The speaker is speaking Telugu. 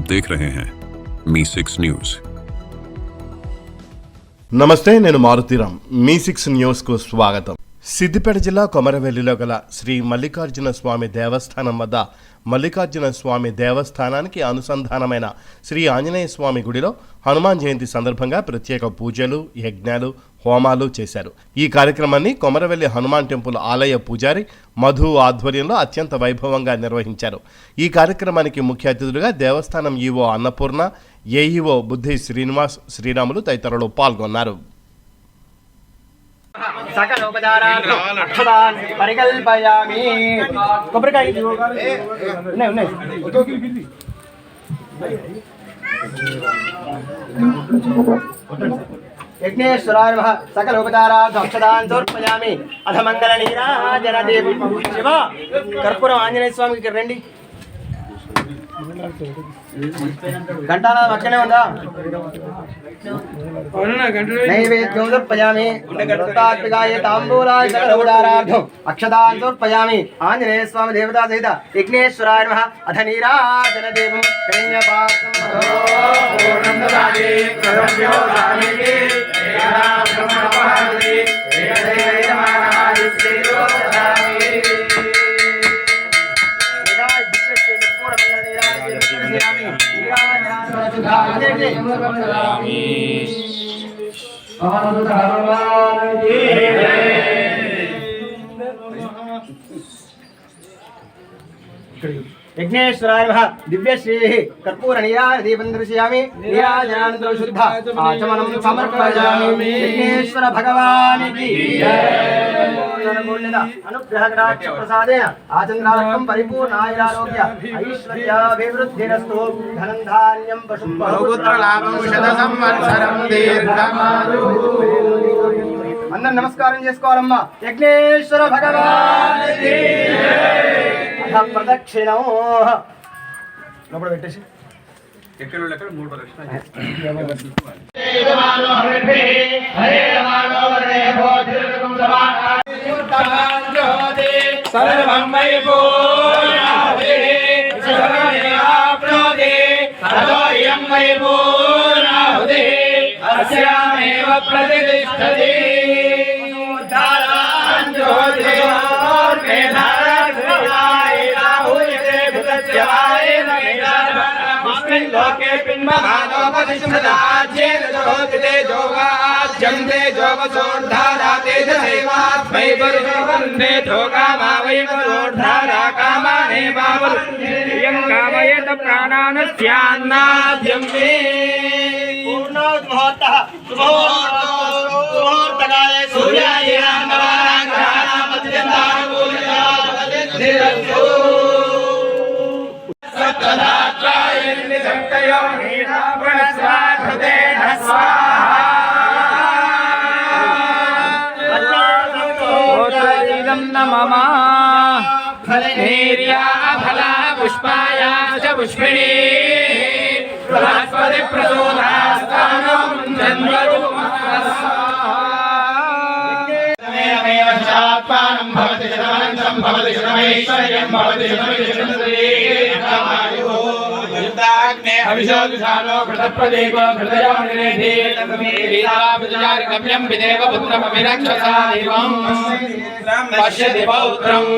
आप देख रहे हैं मी6 न्यूज। నమస్తే, నేను మారుతీరామ్. మీ6 న్యూస్కు స్వాగతం. సిద్దిపేట జిల్లా కొమరవెల్లిలో గల శ్రీ మల్లికార్జున స్వామి దేవస్థానం వద్ద మల్లికార్జున స్వామి దేవస్థానానికి అనుసంధానమైన శ్రీ ఆంజనేయ స్వామి గుడిలో హనుమాన్ జయంతి సందర్భంగా ప్రత్యేక పూజలు, యజ్ఞాలు, హోమాలు చేశారు. ఈ కార్యక్రమాన్ని కొమరవెల్లి హనుమాన్ టెంపుల్ ఆలయ పూజారి మధు ఆధ్వర్యంలో అత్యంత వైభవంగా నిర్వహించారు. ఈ కార్యక్రమానికి ముఖ్య అతిథులుగా దేవస్థానం ఈవో అన్నపూర్ణ, ఏఈఓ బుద్ధి శ్రీనివాస్, శ్రీరాములు తదితరులు పాల్గొన్నారు. పరికల్పయామి. కొబ్బరికాయ ఉన్నాయి. యజ్ఞేశ్వరాయ నమః. సకలోపచారార్థం అక్షతాన్ సమర్పయామి. అథ మంగళ నీరాజన దేవి శివ. కర్పూరం ఆంజనేయ స్వామికి రండి. గంటాల పక్కనే ఉందా? నైవేద్యం సమర్పయామి. వృత్తాత్మికాయ తాంబూలాయ సకలోపచారార్థం అక్షతాన్ సమర్పయామి. ఆంజనేయ స్వామి దేవతా సహిత యజ్ఞేశ్వరాయ నమః. అథ నీరాజన దేవం యజ్ఞేశ్వరాయ నమః. దివ్యశ్రీ కర్పూర నీరాజన దీపం దర్శయామి. నీరాజనానంతరం శుద్ధ ఆచమనం సమర్పయామి. యజ్ఞేశ్వర భగవానికి అనుగ్రహ కటాక్ష ప్రసాదేన ఆచంద్రార్థం పరిపూర్ణ ఆయురారోగ్య ఐశ్వర్యాభివృద్ధిరస్తు. ధనం ధాన్యం పశుం బహుపుత్ర లాభం శత సంవత్సరం దీర్ఘమాయు. అందరూ నమస్కారం చేసుకోవాలమ్మా. యజ్ఞేశ్వర భగవానికి ప్రదక్షిణం లోపల పెట్టేసి ఎక్కడ 3 ప్రదక్షిణ. लोके पिन्महानोपदिशमदाज्येन जोतिते जोगाज्यं ते जोगसोर्धाराते सेवात्मै परिशोभन्ते जोगामावै परिशोर्धारा कामाने बावल्यं कामयेत प्राणानस्यान्नाद्यं मे. पूर्णोद्मुहूर्तः सुमुहूर्तकाले सूर्याय ममा फलेर्या फला पुष्पाया च पुष्पिणी बृहस्पति प्रचोदयास्तानं जन्मरूपमेव शात्मानं भवति शतमनन्तं भवति शतमैश्वर्यं भवति शतमैश्वर्यं अभिषोदिशालो कृतप्रदीपो कृतयोनिरेधि तमेरीरापचारिकव्यं विदेव पुत्रमभिरक्षसा देवं पश्यति पौत्रम्